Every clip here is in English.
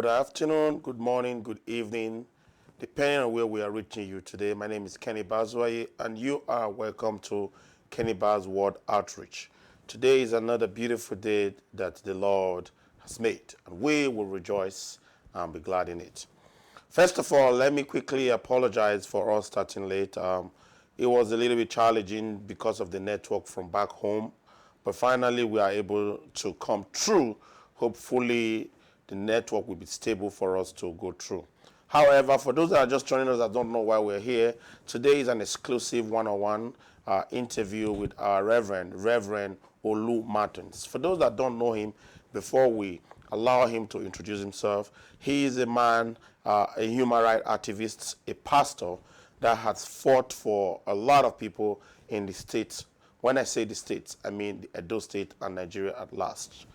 good afternoon, good morning, good evening, depending on where we are reaching you today. My name is Kenny Bazwaye, and you are welcome to Kenny Baz World Outreach. Today is another beautiful day that the Lord has made, and we will rejoice and be glad in it. First of all, let me quickly apologize for us starting late. It was a little bit challenging because of the network from back home, but finally we are able to come through. Hopefully, the network will be stable for us to go through. However, for those that are just joining us that don't know why we're here, today is an exclusive one-on-one interview with our Reverend Olu Martins. For those that don't know him, before we allow him to introduce himself, he is a man, a human rights activist, a pastor that has fought for a lot of people in the states. When I say the states, I mean the Edo State and Nigeria at large.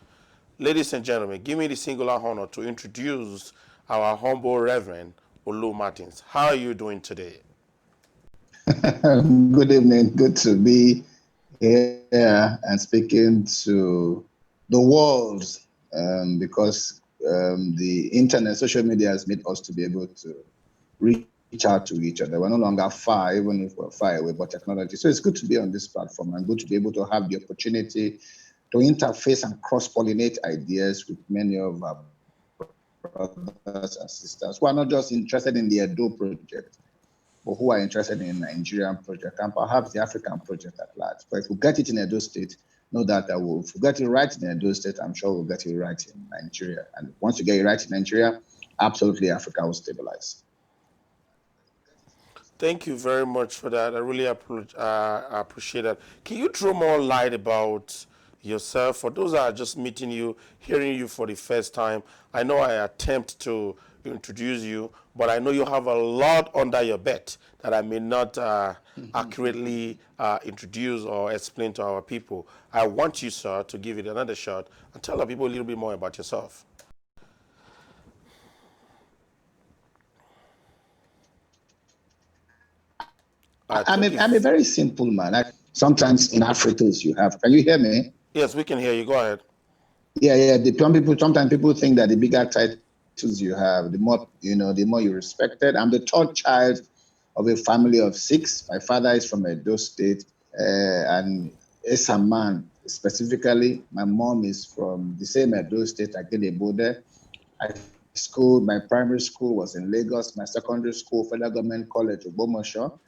Ladies and gentlemen, give me the singular honor to introduce our humble Reverend Olu Martins. How are you doing today? Good evening. Good to be here and speaking to the world because the internet, social media has made us to be able to reach out to each other. We're no longer far, even if we're far away, but technology. So it's good to be on this platform and good to be able to have the opportunity to interface and cross-pollinate ideas with many of our brothers and sisters who are not just interested in the Edo project, but who are interested in the Nigerian project and perhaps the African project at large. But if we get it in Edo State, know that if we get it right in Edo State, I'm sure we'll get it right in Nigeria. And once you get it right in Nigeria, absolutely Africa will stabilize. Thank you very much for that. I really appreciate that. Can you throw more light about yourself? For those that are just meeting you, hearing you for the first time, I know I attempt to introduce you, but I know you have a lot under your belt that I may not accurately introduce or explain to our people. I want you, sir, to give it another shot and tell our people a little bit more about yourself. I I'm think a if very simple man. Sometimes in Africa, you have. Can you hear me? yes, we can hear you. Go ahead. Yeah. Sometimes people think that the bigger titles you have, the more the more you're respected. I'm the third child of a family of 6. My father is from Edo State, and is a man specifically. My mom is from the same Edo State, Akedebode. My primary school was in Lagos. My secondary school, Federal Government College, Ogbomoso.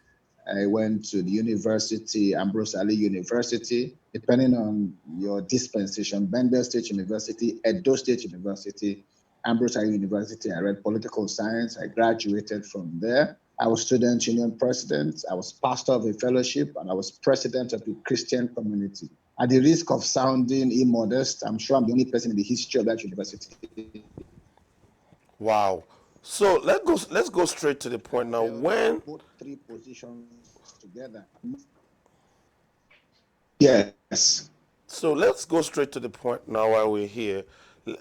I went to the university, Ambrose Ali University, depending on your dispensation, Bendel State University, Edo State University, Ambrose Ali University. I read political science. I graduated from there. I was student union president. I was pastor of a fellowship, and I was president of the Christian community. At the risk of sounding immodest, I'm sure I'm the only person in the history of that university. Wow. So let's go straight to the point now. When Both 3 positions together. Yes. so let's go straight to the point now while we're here.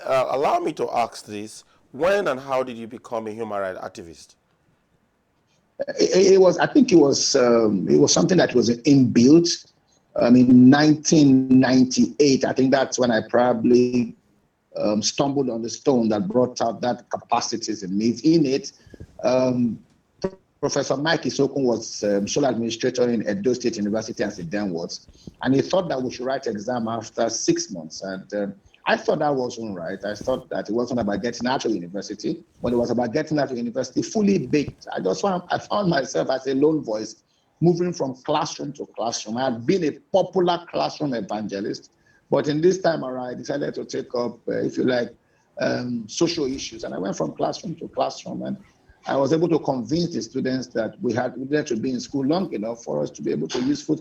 Allow me to ask this: when and how did you become a human rights activist? It was. I think it was something that was inbuilt. In 1998, I think that's when I probably stumbled on the stone that brought out that capacities in me. In it, Professor Mike Isokun was sole administrator in Edo State University as it then was, and he thought that we should write exam after 6 months. And I thought that wasn't right. I thought that it wasn't about getting out of university, but it was about getting out of university fully baked. I found myself as a lone voice moving from classroom to classroom. I had been a popular classroom evangelist, but in this time around, I decided to take up, if you like, social issues. And I went from classroom to classroom, and I was able to convince the students that we needed to be in school long enough for us to be able to be useful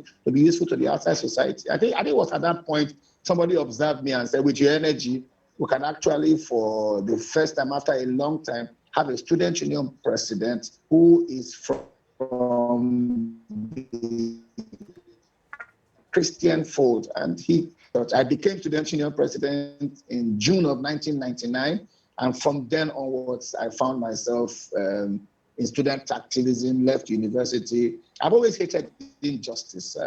to the outside society. I think it was at that point somebody observed me and said, with your energy, we can actually, for the first time after a long time, have a student union president who is from the Christian fold. And I became student union president in June of 1999. And from then onwards, I found myself in student activism, left university. I've always hated injustice.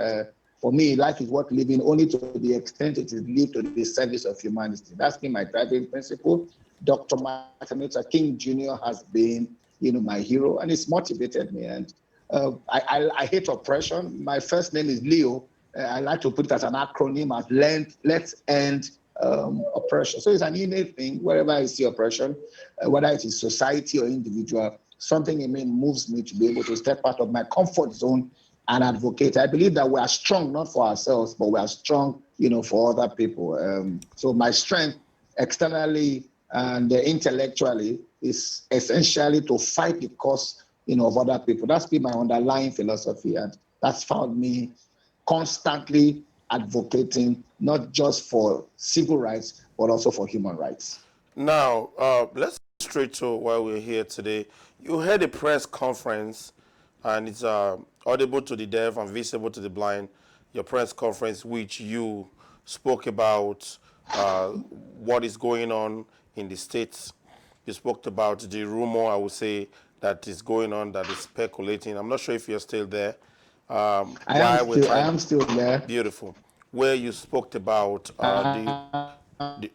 For me, life is worth living only to the extent it is lived to the service of humanity. That's been my driving principle. Dr. Martin Luther King Jr. has been, my hero, and it's motivated me. And I hate oppression. My first name is Leo. I like to put it as an acronym as Let's End Oppression. So it's an innate thing. Wherever I see oppression, whether it is society or individual, something in me moves me to be able to step out of my comfort zone and advocate. I believe that we are strong not for ourselves, but we are strong, for other people. So my strength externally and intellectually is essentially to fight the cause, of other people. That's been my underlying philosophy, and that's found me constantly advocating not just for civil rights but also for human rights. Now, let's go straight to why we're here today. You had a press conference, and it's audible to the deaf and visible to the blind. Your press conference, which you spoke about what is going on in the states. You spoke about the rumor, I would say, that is going on, that is speculating. I'm not sure if you're still there. Why we're I trying, am still there. beautiful, where you spoke about the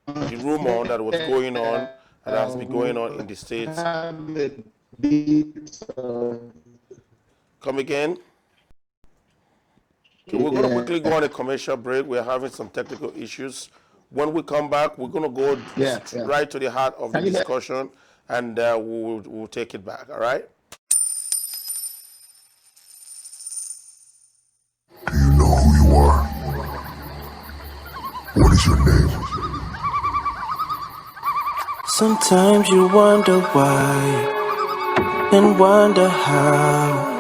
the rumor that was going on and that has been going on in the states. Come again? Okay, we're going to quickly go on a commercial break. We're having some technical issues. When we come back, we're going to go Yeah. right to the heart of the Can you hear? discussion, and we'll take it back. All right? Do you know who you are? What is your name? Sometimes you wonder why and wonder how.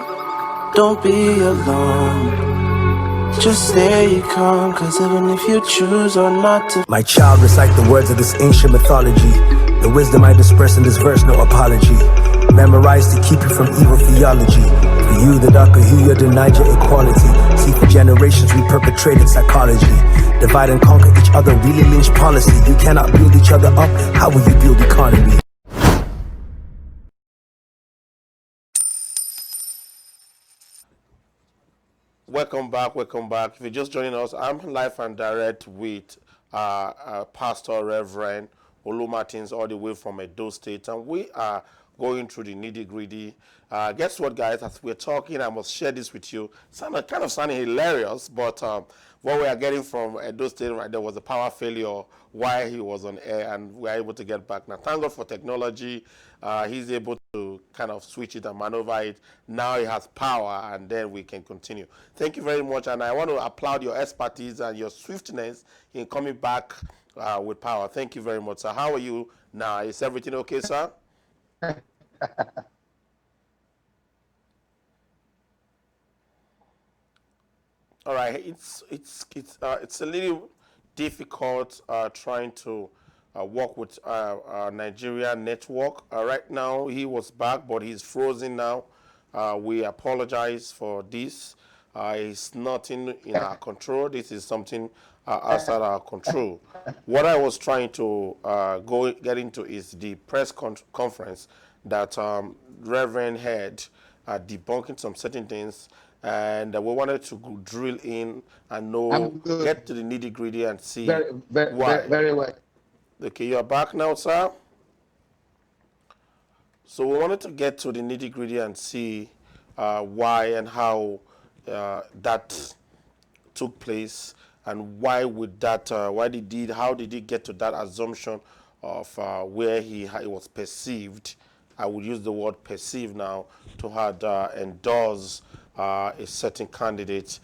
Don't be alarmed. Just stay calm, cause even if you choose or not to. My child, recite the words of this ancient mythology. The wisdom I disperse in this verse, no apology. Memorized to keep you from evil theology. For you, the darker hue, you denied your equality. See, for generations we perpetrated psychology. Divide and conquer each other, really lynch policy. You cannot build each other up, how will you build economy? Welcome back. Welcome back. If you're just joining us, I'm live and direct with Pastor Reverend Olu Martins, all the way from Edo State, and we are going through the nitty gritty. Guess what, guys? As we're talking, I must share this with you. Kind of sounding hilarious, but what we are getting from Edo State right there was a power failure while he was on air, and we are able to get back. Now, thank God for technology. He's able to kind of switch it and maneuver it. Now he has power, and then we can continue. Thank you very much, and I want to applaud your expertise and your swiftness in coming back with power. Thank you very much, sir. How are you now? Is everything okay, sir? All right, it's a little difficult trying to work with Nigeria network. Right now, he was back, but he's frozen now. We apologize for this. It's nothing in our control. This is something outside our control. What I was trying to get into is the press conference that Reverend had debunking some certain things, and we wanted to drill in and know, I'm good. get to the nitty gritty and see Very, why. very well. Okay, you're back now, sir. So we wanted to get to the nitty gritty and see why and how that took place, and why would that, how did he get to that assumption of where he was perceived. I would use the word perceived now to have endorse a certain candidate.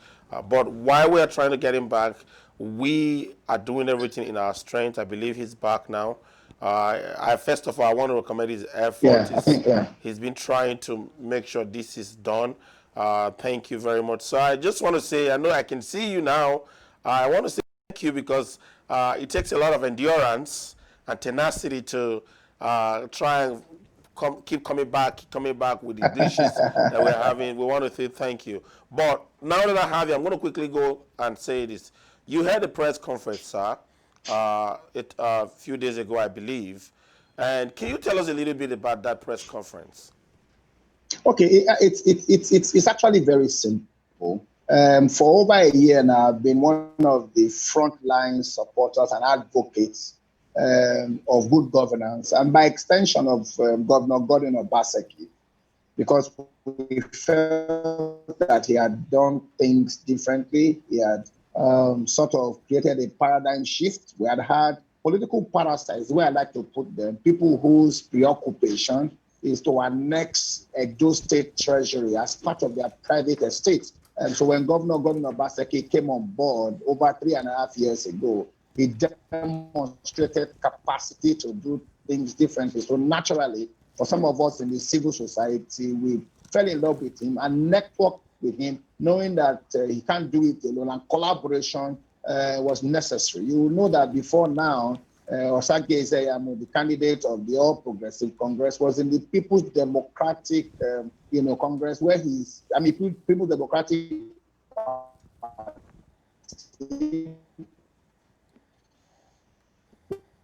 But while we are trying to get him back, we are doing everything in our strength. I believe he's back now. First of all, I want to recommend his effort. Yeah, I think, yeah. He's been trying to make sure this is done. Thank you very much. So I just want to say, I know I can see you now. I want to say thank you because it takes a lot of endurance and tenacity to try and keep coming back with the glitches that we're having. We want to say thank you. But now that I have you, I'm going to quickly go and say this. You had a press conference, sir, a few days ago, I believe. And can you tell us a little bit about that press conference? Okay, it's actually very simple. For over a year now, I've been one of the frontline supporters and advocates of good governance, and by extension of Governor Gordon Obaseki, because we felt that he had done things differently. He had sort of created a paradigm shift. We had political parasites, where I like to put them, people whose preoccupation is to annex Edo State Treasury as part of their private estate. And so when Governor Gordon Obaseki came on board over 3.5 years ago, he demonstrated capacity to do things differently. So naturally, for some of us in the civil society, we fell in love with him and networked with him, knowing that he can't do it alone, and collaboration was necessary. You know that before now, Osage Ezeyamu, the candidate of the All Progressive Congress, was in the People's Democratic, Congress, where People's Democratic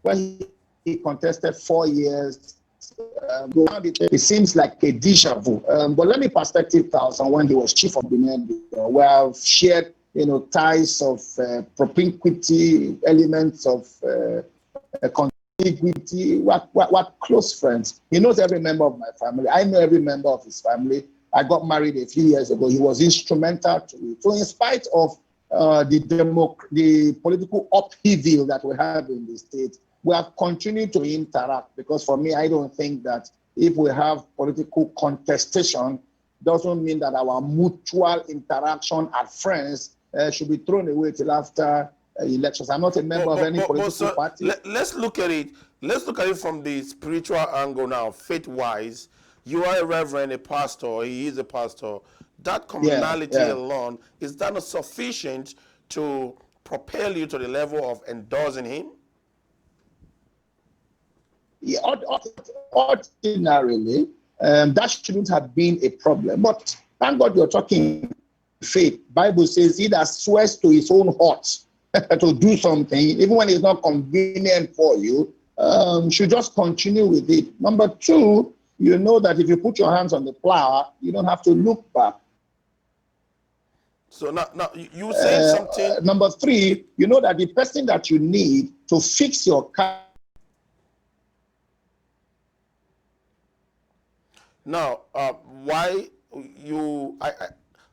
where he contested 4 years. It seems like a deja vu. But let me perspective 1,000 when he was chief of Benin, where I've shared, ties of propinquity, elements of contiguity, what close friends. He knows every member of my family. I know every member of his family. I got married a few years ago. He was instrumental to it. So in spite of the political upheaval that we have in the state, we have continued to interact, because for me, I don't think that if we have political contestation, doesn't mean that our mutual interaction as friends should be thrown away till after elections. I'm not a member of any political party. Let's look at it. Let's look at it from the spiritual angle now, faith-wise. You are a reverend, a pastor. He is a pastor. That commonality alone, is that not sufficient to propel you to the level of endorsing him? Yeah, ordinarily, that shouldn't have been a problem. But thank God you're talking faith. Bible says he that swears to his own heart to do something, even when it's not convenient for you, should just continue with it. Number two, you know that if you put your hands on the plow, you don't have to look back. So now you say something. Number three, you know that the person that you need to fix your car. Now, why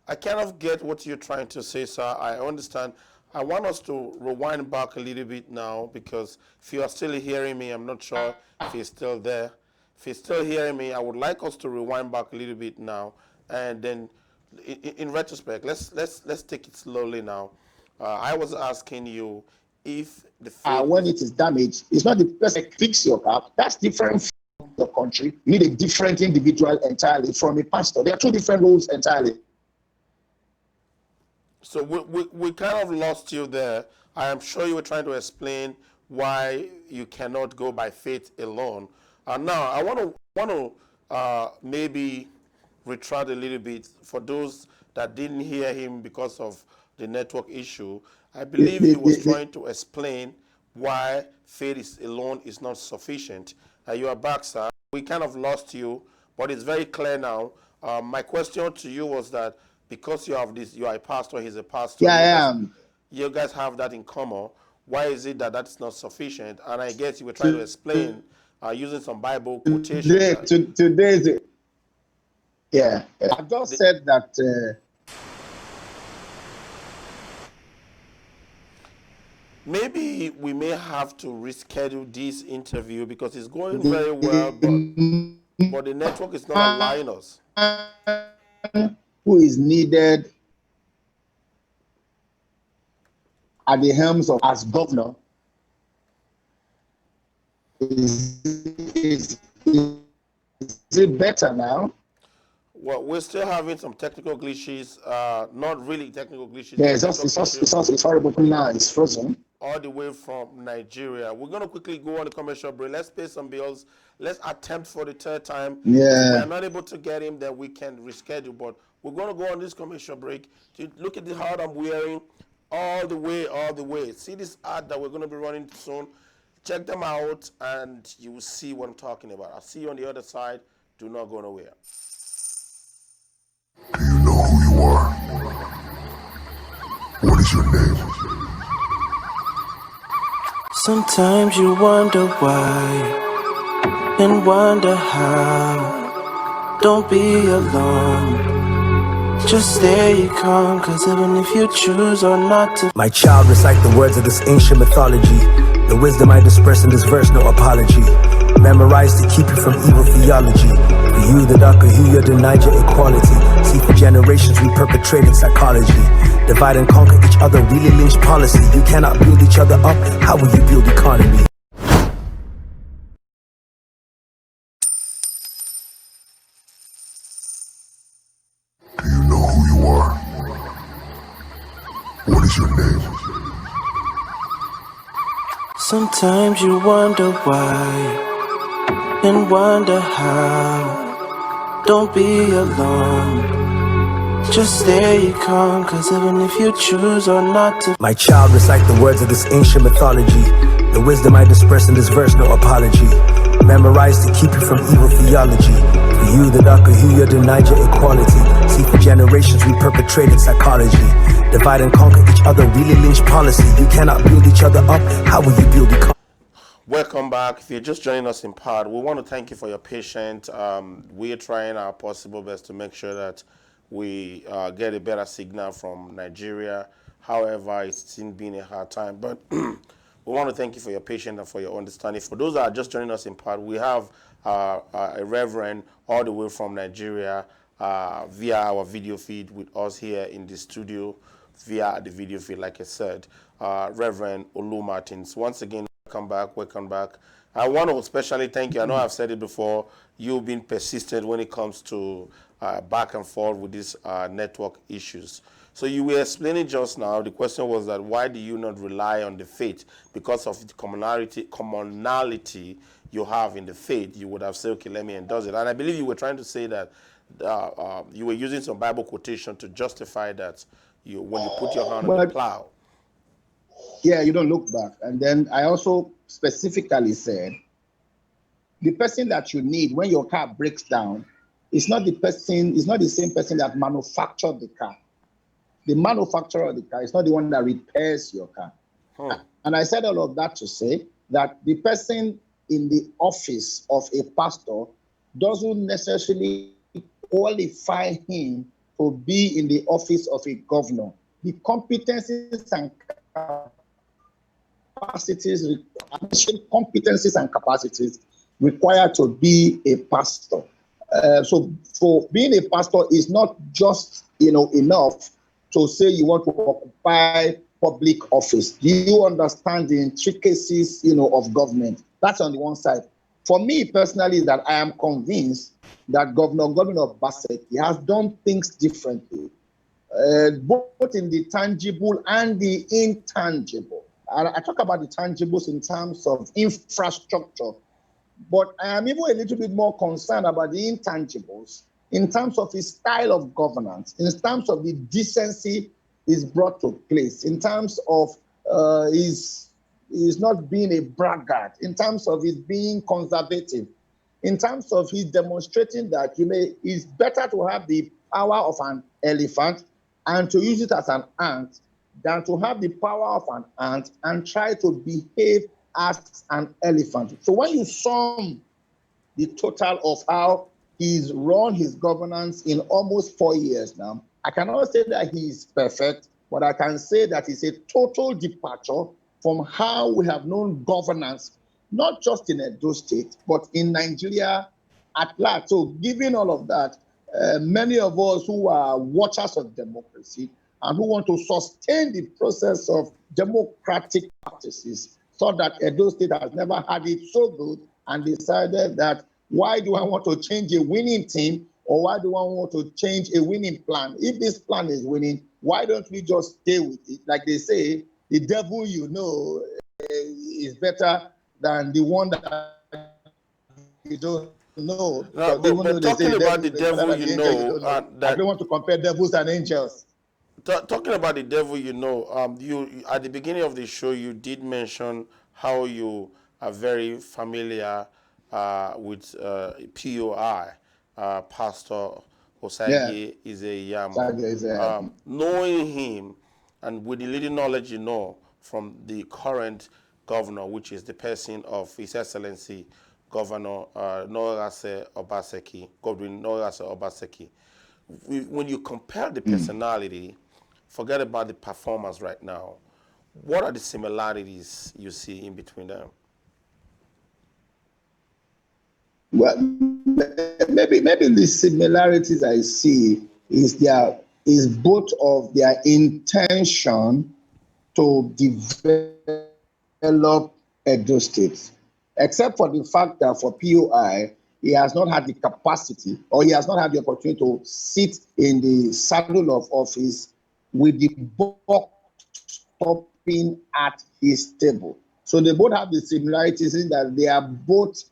I kind of get what you're trying to say, sir. I understand. I want us to rewind back a little bit now, because if you are still hearing me, I'm not sure if he's still there. If he's still hearing me, I would like us to rewind back a little bit now, and then, in retrospect, let's take it slowly now. I was asking you if the when it is damaged, it's not the person that fix your car. That's different from the country. You need a different individual entirely from a pastor. There are two different roles entirely. So we kind of lost you there. I am sure you were trying to explain why you cannot go by faith alone. Now I want to maybe retract a little bit for those that didn't hear him because of the network issue. I believe he was trying to explain why faith alone is not sufficient. You are back, sir. We kind of lost you, but it's very clear now. My question to you was that because you have this, you are a pastor, he's a pastor. Yeah, I am. You guys have that in common. Why is it that that's not sufficient? And I guess you were trying to explain using some Bible quotations. Today's, yeah, I just said that. Maybe we may have to reschedule this interview because it's going very well, but the network is not allowing us. Who is needed at the helms of as governor is it better now? Well, we're still having some technical glitches, not really technical glitches. Yeah, it's horrible now. It's frozen. All the way from Nigeria. We're going to quickly go on the commercial break. Let's pay some bills. Let's attempt for the third time. Yeah. If we're not able to get him, then we can reschedule. But we're going to go on this commercial break. To look at the hat I'm wearing all the way. See this ad that we're going to be running soon. Check them out, and you will see what I'm talking about. I'll see you on the other side. Do not go nowhere. Do you know who you are? What is your name? Sometimes you wonder why and wonder how. Don't be alarmed, just stay calm, cause even if you choose or not to. My child, recite the words of this ancient mythology. The wisdom I disperse in this verse, no apology. Memorized to keep you from evil theology. For you, the darker hue, you denied your equality. See, for generations we perpetrated psychology. Divide and conquer each other, really lynch policy. You cannot build each other up, how will you build economy? Do you know who you are? What is your name? Sometimes you wonder why and wonder how. Don't be alarmed, just stay calm, cause even if you choose or not to. My child, recite the words of this ancient mythology. The wisdom I disperse in this verse, no apology. Memorized to keep you from evil theology. For you, the darker hue, you denied your equality. See, for generations we perpetrated psychology. Divide and conquer each other, really lynch policy. You cannot build each other up, how will you build economy? Welcome back. If you're just joining us in part, we want to thank you for your patience. We're trying our possible best to make sure that we get a better signal from Nigeria. However, it's still been a hard time. But we want to thank you for your patience and for your understanding. For those that are just joining us in part, we have a reverend all the way from Nigeria via our video feed with us here in the studio via the video feed, like I said, Reverend Olu Martins. Once again, welcome back, welcome back. I want to especially thank you. I know I've said it before. You've been persistent when it comes to back and forth with these network issues. So you were explaining just now, the question was that why do you not rely on the faith? Because of the commonality you have in the faith, you would have said, okay, let me endorse it. And I believe you were trying to say that you were using some Bible quotation to justify that when you put your hand on the But plow. yeah, you don't look back. And then I also specifically said the person that you need when your car breaks down is not the person, is not the same person that manufactured the car. The manufacturer of the car is not the one that repairs your car. And I said all of that to say that the person in the office of a pastor doesn't necessarily qualify him to be in the office of a governor. The competencies and capacities required to be a pastor. So for being a pastor is not just enough to say you want to occupy public office. Do you understand the intricacies of government? That's on the one side. For me personally, that I am convinced that Governor Bassett, he has done things differently, both in the tangible and the intangible. I talk about the tangibles in terms of infrastructure, but I am even a little bit more concerned about the intangibles in terms of his style of governance, in terms of the decency is brought to place, in terms of his not being a braggart, in terms of his being conservative, in terms of his demonstrating that it's better to have the power of an elephant and to use it as an ant than to have the power of an ant and try to behave as an elephant. So when you sum the total of how he's run his governance in almost 4 years now, I cannot say that he's perfect, but I can say that it's a total departure from how we have known governance, not just in Edo State, but in Nigeria at large. So given all of that, many of us who are watchers of democracy and who want to sustain the process of democratic practices thought that Edo State has never had it so good and decided that why do I want to change a winning team, or why do I want to change a winning plan? If this plan is winning, why don't we just stay with it? Like they say, the devil you know is better than the one that you don't know. Now, Because even though but they say talking the about devil the is better devil than you the angel you know, don't know, I that don't want to compare devils and angels. talking about the devil you know, you at the beginning of the show you did mention how you are very familiar with POI, Pastor Yeah, Osage is a Yama. Saga is Knowing him and with the little knowledge you know from the current governor, which is the person of His Excellency Governor Norase Obaseki, Godwin Norase Obaseki. When you compare the personality, forget about the performance right now. What are the similarities you see in between them? Well, maybe the similarities I see is both of their intention to develop Edo State, except for the fact that for POI, he has not had the capacity or he has not had the opportunity to sit in the saddle of office with the buck stopping at his table. So they both have the similarities in that they are both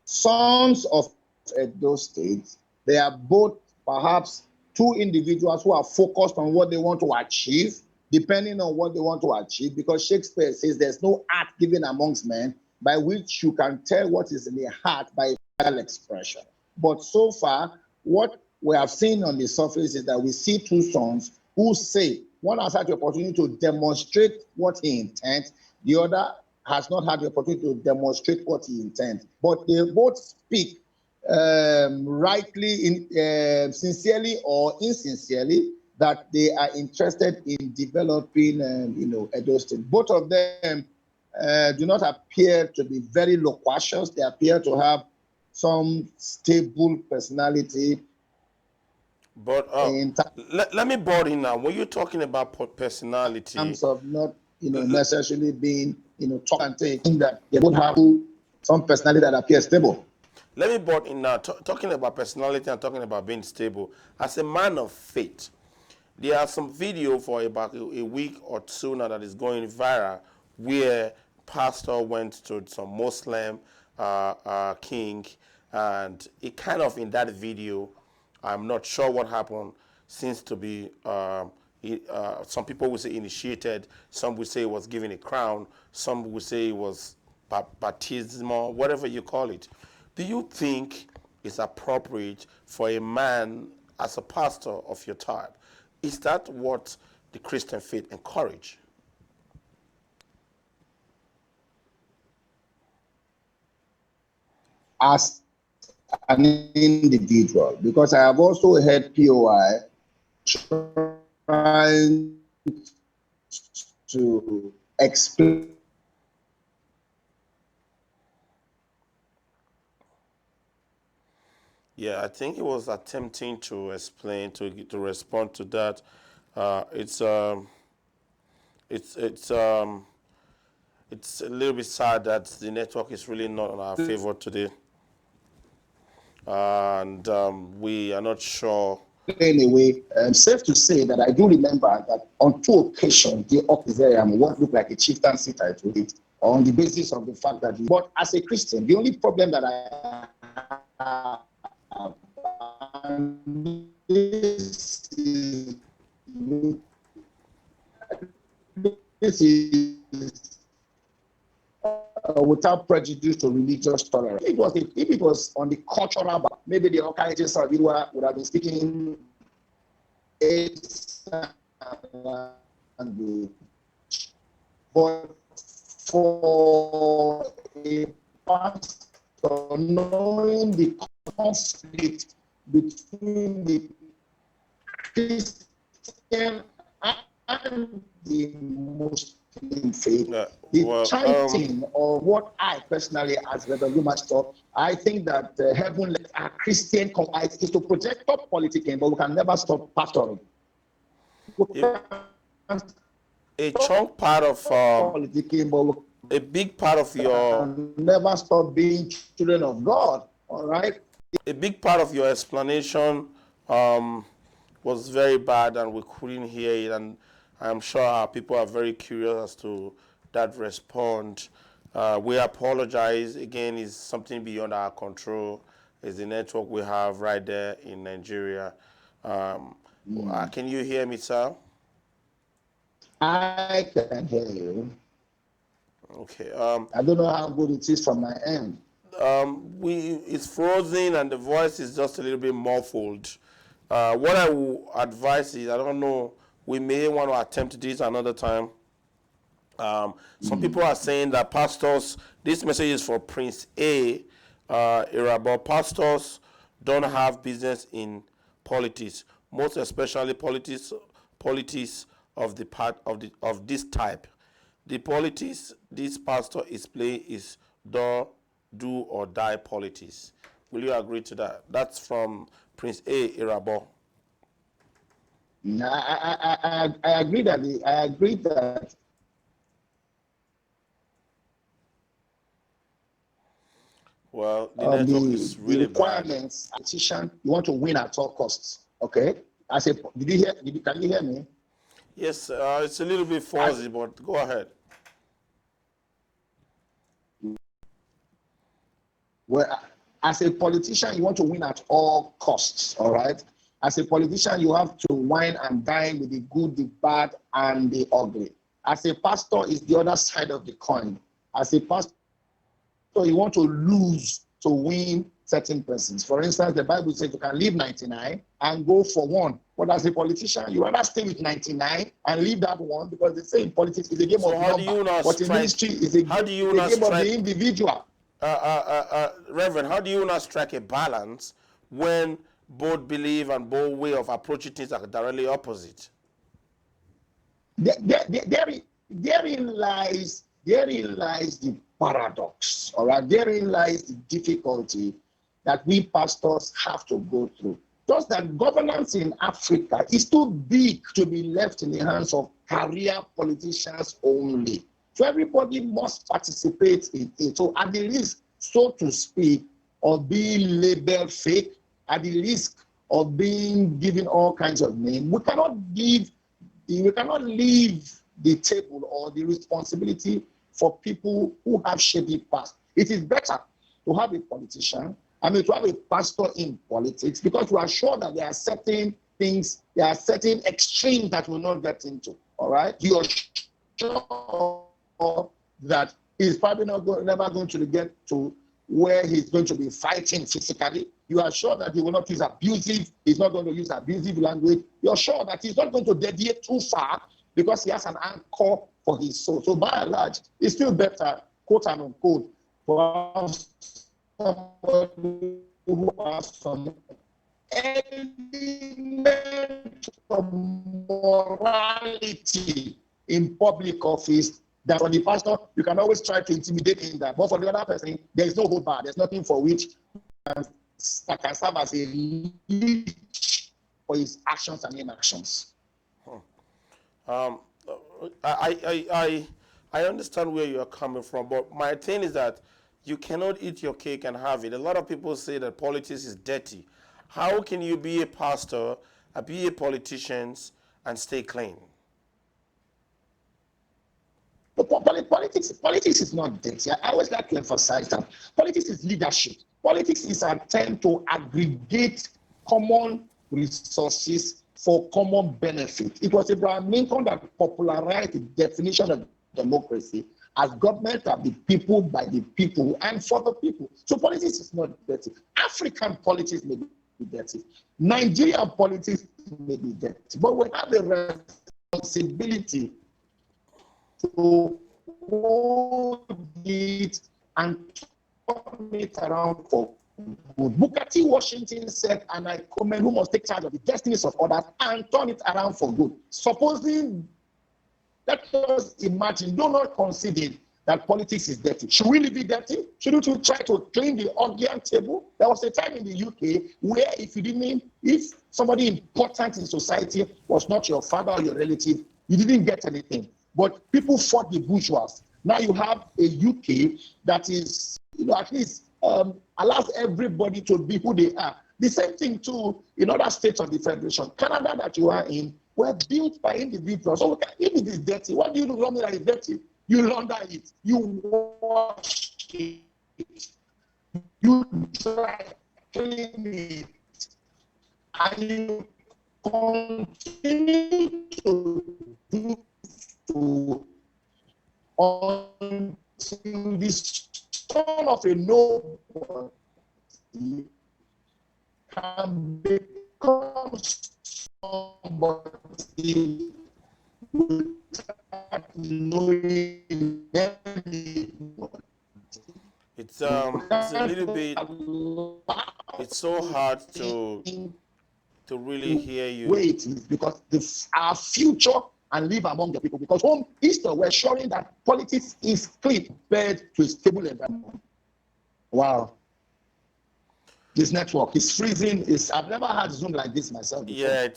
sons of Edo State. They are both perhaps two individuals who are focused on what they want to achieve, depending on what they want to achieve, because Shakespeare says there's no art given amongst men by which you can tell what is in the heart by facial expression. But so far, what we have seen on the surface is that we see two sons who say one has had the opportunity to demonstrate what he intends, the other has not had the opportunity to demonstrate what he intends. But they both speak rightly, sincerely or insincerely, that they are interested in developing, Edo State. Both of them do not appear to be very loquacious. They appear to have some stable personality. But In let me board in now. When you're talking about personality, terms of not, necessarily being, talk and take, that they both have some personality that appears stable. let me board in now. Talking about personality and talking about being stable. As a man of faith, there are some video for about a week or two now that is going viral where pastor went to some Muslim king, and it kind of in that video, I'm not sure what happened, seems to be some people would say initiated, some would say it was given a crown, some would say it was baptismal, whatever you call it. Do you think it's appropriate for a man as a pastor of your type? Is that what the Christian faith encourage? As an individual, because I have also heard POI trying to explain. Yeah, I think he was attempting to explain to respond to that. Uh, it's um, it's it's um, it's a little bit sad that the network is really not in our favor today, and we are not sure. Anyway, safe to say that I do remember that on two occasions, the Okizeriam, what looked like a chieftaincy title, on the basis of the fact that, but as a Christian, the only problem that I have, and this is without prejudice to religious tolerance. If it was on the cultural, maybe the Okaiji Saviwa would have been speaking language. But for a pastor, knowing the conflict between the Christian and the Muslim faith, the Well, chanting or what I personally, as Reverend Master, I think that heaven let our Christian is to project top politicking, but we can never stop pastoring. a chunk part of Politicking, but we a big part of your can never stop being children of God. All right. a big part of your explanation um, was very bad, and we couldn't hear it. And I'm sure our people are very curious as to that response. We apologize. Again, it's something beyond our control. It's the network we have right there in Nigeria. Can you hear me, sir? I can hear you. Okay. I don't know how good it is from my end. It's frozen and the voice is just a little bit muffled. What I will advise is, I don't know, we may want to attempt this another time. Some people are saying that pastors, this message is for Prince A era, but pastors don't have business in politics, most especially politics of the part of this type. The politics this pastor is playing is do or die politics. Will you agree to that? That's from Prince A Irabo. I agree that I agree that Well, the network is the really bad. requirements, politician, you want to win at all costs. Okay. I say, did you hear? Can you hear me? Yes, it's a little bit As, fuzzy, but go ahead. well, as a politician, you want to win at all costs. All right. As a politician, you have to wine and dine with the good, the bad, and the ugly. As a pastor, is the other side of the coin. As a pastor, you want to lose to win certain persons. For instance, the Bible says you can leave 99 and go for one. But as a politician, you rather stay with 99 and leave that one, because they say in politics it's a game So of how do number. you not But in strike? ministry, How do you it's not a game of strike, the individual. Reverend? How do you not strike a balance when both belief and both way of approaching things are directly opposite? Therein lies the paradox, all right? Therein lies the difficulty that we pastors have to go through. Just that governance in Africa is too big to be left in the hands of career politicians only. So everybody must participate in it. So at the risk, so to speak, of being labeled fake, at the risk of being given all kinds of names, we cannot leave the table or the responsibility for people who have shady past. It is better to have a politician, to have a pastor in politics, because we are sure that there are certain things, there are certain extremes that we'll not get into. All right? You are sure that he's probably never going to get to where he's going to be fighting physically. You are sure that he will not use he's not going to use abusive language. You're sure that he's not going to deviate too far, because he has an anchor for his soul. So by and large, it's still better, quote and unquote, for somebody who has some element of morality in public office. That for the pastor, you can always try to intimidate him that. But for the other person, there is no hold bar. There's nothing for which that can serve as a leash for his actions and inactions. Um, I understand where you are coming from, but my thing is that you cannot eat your cake and have it. A lot of people say that politics is dirty. How can you be a pastor, be a politician, and stay clean? But politics is not dirty. I always like to emphasize that politics is leadership. Politics is an attempt to aggregate common resources for common benefit. It was Abraham Lincoln that popularized the definition of democracy as government of the people, by the people, and for the people. So politics is not dirty. African politics may be dirty. Nigerian politics may be dirty. But we have the responsibility to hold it and turn it around for good. Booker T. Washington said, and I comment, who must take charge of the destinies of others and turn it around for good. Supposing, let us imagine, do not consider that politics is dirty. Should we leave it dirty? Shouldn't we try to clean the Augean table? There was a time in the UK where if somebody important in society was not your father or your relative, you didn't get anything. But people fought the bourgeois. Now you have a UK that is, at least allows everybody to be who they are. The same thing too in other states of the Federation. Canada that you are in were built by individuals. So if it is dirty, what do you do that is dirty? You launder it, you wash it, you dry clean it, and you continue to do so until the son of a nobody can become somebody without knowing It's a little bit. It's so hard to really hear you. way it is, because our future and live among the people. Because home Easter, we're showing that politics is prepared to a stable environment. Wow. This network is freezing. I've never had Zoom like this myself before. Yeah,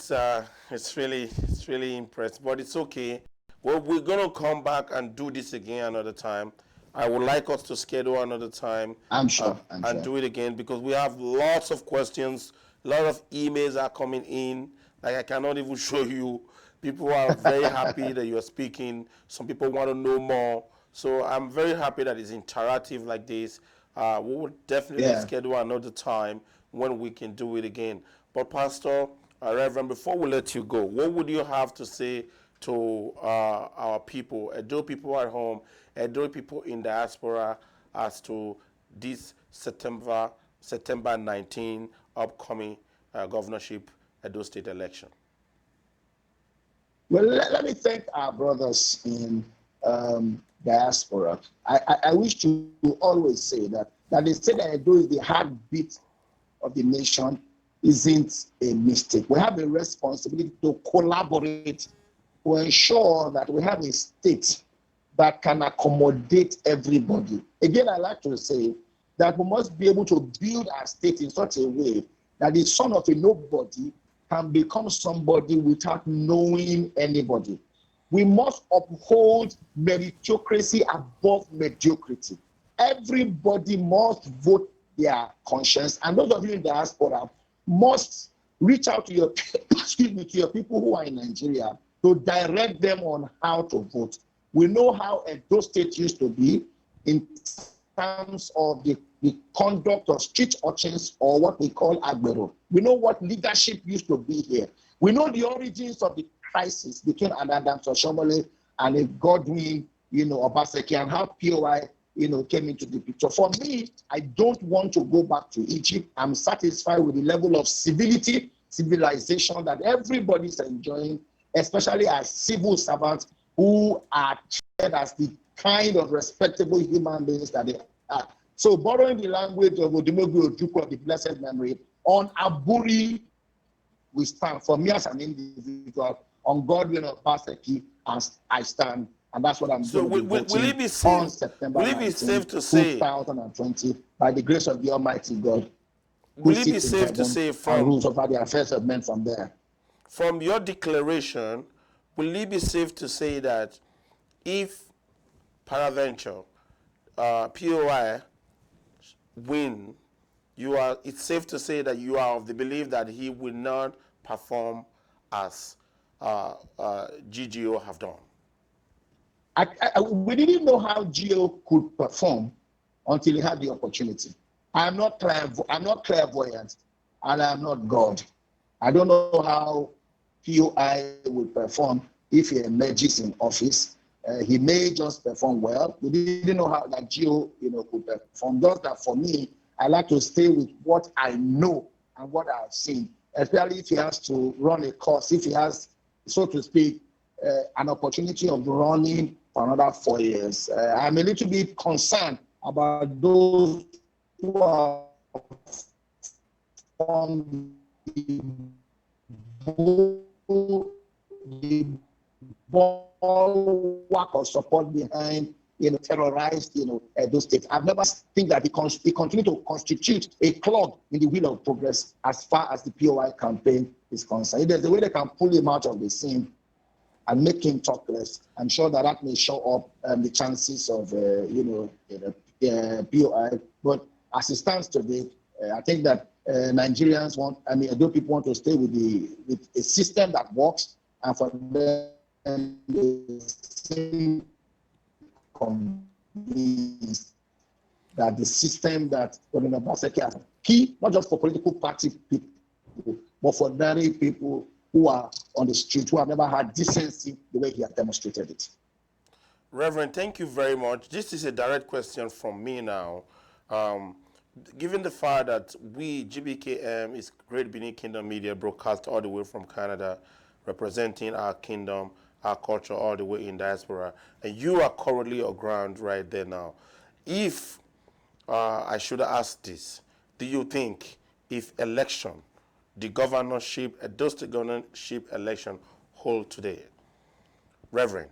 it's really impressive, but it's okay. Well, we're gonna come back and do this again another time. I would like us to schedule another time I'm sure. and do it again because we have lots of questions. A lot of emails are coming in. Like I cannot even show you. People are very happy that you're speaking. Some people want to know more. So I'm very happy that it's interactive like this. We will definitely schedule another time when we can do it again. But Pastor, Reverend, before we let you go, what would you have to say to our people, Edo people at home, Edo people in diaspora, as to this September 19 upcoming governorship Edo State election? Well, let me thank our brothers in diaspora. I wish to always say that they say that Edo is the heartbeat of the nation isn't a mistake. We have a responsibility to collaborate to ensure that we have a state that can accommodate everybody. Again, I like to say that we must be able to build our state in such a way that the son of a nobody can become somebody without knowing anybody. We must uphold meritocracy above mediocrity. Everybody must vote their conscience, and those of you in diaspora must reach out to your excuse me, to your people who are in Nigeria to direct them on how to vote. We know how Edo State used to be in terms of the conduct of street urchins, or what we call agbero. We know what leadership used to be here. We know the origins of the crisis between Adams Oshomole and a Godwin, Obaseki, and how POI, came into the picture. For me, I don't want to go back to Egypt. I'm satisfied with the level of civilization that everybody's enjoying, especially as civil servants who are treated as the kind of respectable human beings that they are. So, borrowing the language of Odimogu Ojukwu of the blessed memory, on Aburi we stand. For me as an individual, on Godwin of Baseki, as I stand, and that's what I'm going to be voting on September 19, 2020, by the grace of the Almighty God. Will it be safe to say and rules over the affairs of men from there? From your declaration, will it be safe to say that if peradventure POI win, it's safe to say that you are of the belief that he will not perform as GGO have done? We didn't know how GO could perform until he had the opportunity. I'm not clairvoyant, and I'm not God. I don't know how POI will perform if he emerges in office. He may just perform well. We didn't know how that GO, could perform. Just that for me, I like to stay with what I know and what I've seen, especially if he has to run a course, if he has, so to speak, an opportunity of running for another 4 years. I'm a little bit concerned about those who are on the bulwark of support behind, terrorized, Edo State. I've never think that he continue to constitute a clog in the wheel of progress as far as the POI campaign is concerned. If there's a way they can pull him out of the scene and make him talk less, I'm sure that may show up the chances of, POI. But as it stands today, I think that Nigerians Edo people want to stay with a system that works, and for them, they seem convinced that the system that Governor Obaseki has key, not just for political party people, but for ordinary people who are on the street, who have never had decency the way he has demonstrated it. Reverend, thank you very much. This is a direct question from me now. Given the fact that we, GBKM, is Great Benin Kingdom Media, broadcast all the way from Canada, representing our kingdom our culture all the way in diaspora. And you are currently on ground right there now. If I should ask this, do you think if election, the governorship, Edo State governorship election hold today, Reverend,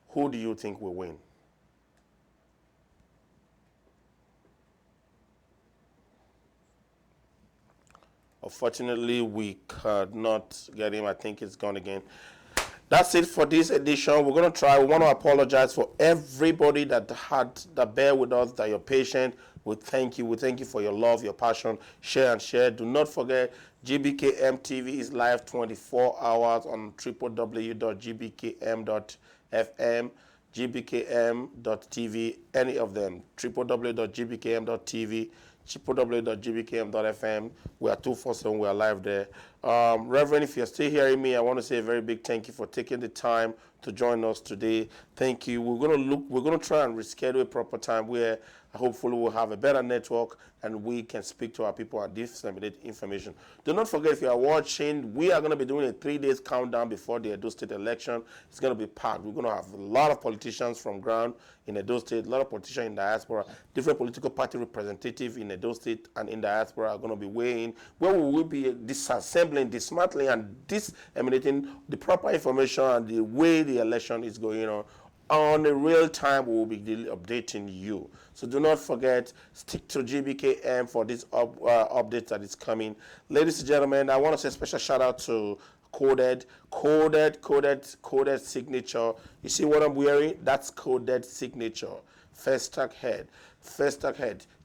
who do you think will win? Unfortunately, we could not get him. I think it's gone again. That's it for this edition. We're going to try. We want to apologize for everybody that bear with us, that you're patient. We thank you. We thank you for your love, your passion. Share and share. Do not forget, GBKM TV is live 24 hours on www.gbkm.fm, gbkm.tv, any of them, www.gbkm.tv, www.gbkm.fm. We are 247. We are live there. Reverend, if you're still hearing me, I want to say a very big thank you for taking the time to join us today. Thank you. We're going to try and reschedule a proper time where hopefully we'll have a better network and we can speak to our people and disseminate information. Do not forget, if you are watching, we are going to be doing a 3-day countdown before the Edo State election. It's going to be packed. We're going to have a lot of politicians from ground in Edo State, a lot of politicians in diaspora, different political party representatives in Edo State and in diaspora are going to be weighing, where we will be disassembling, dismantling, and disseminating the proper information and the way the election is going on a real time. We will be updating you. So do not forget, stick to GBKM for this update that is coming. Ladies and gentlemen, I want to say a special shout out to Coded signature. You see what I'm wearing? That's Coded signature. First Tag Head.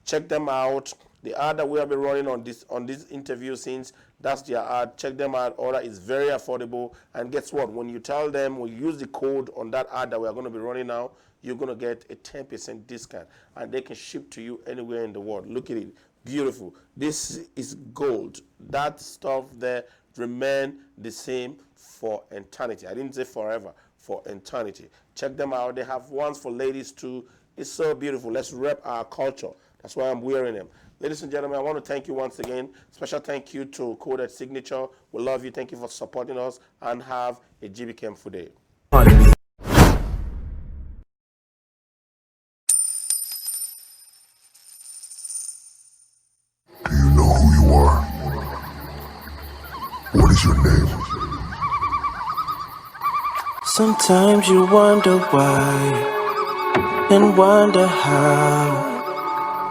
Check them out. The ad that we have been running on this interview since, that's their ad. Check them out. Order is very affordable. And guess what? When you tell them, when you use the code on that ad that we are going to be running now, you're going to get a 10% discount. And they can ship to you anywhere in the world. Look at it. Beautiful. This is gold. That stuff there remain the same for eternity. I didn't say forever, for eternity. Check them out. They have ones for ladies too. It's so beautiful. Let's rep our culture. That's why I'm wearing them. Ladies and gentlemen, I want to thank you once again. Special thank you to Coded Signature. We love you. Thank you for supporting us, and have a GBKM Food Day. Do you know who you are? What is your name? Sometimes you wonder why and wonder how.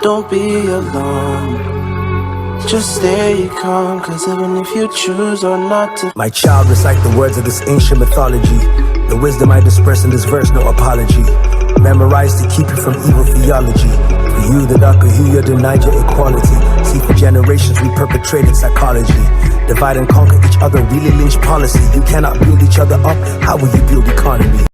Don't be alarmed, just stay calm, cause even if you choose or not to. My child, recite the words of this ancient mythology. The wisdom I disperse in this verse, no apology. Memorize to keep you from evil theology. For you, the darker hue, you denied your equality. See, for generations we perpetrated psychology. Divide and conquer each other, really lynch policy. You cannot build each other up, how will you build economy?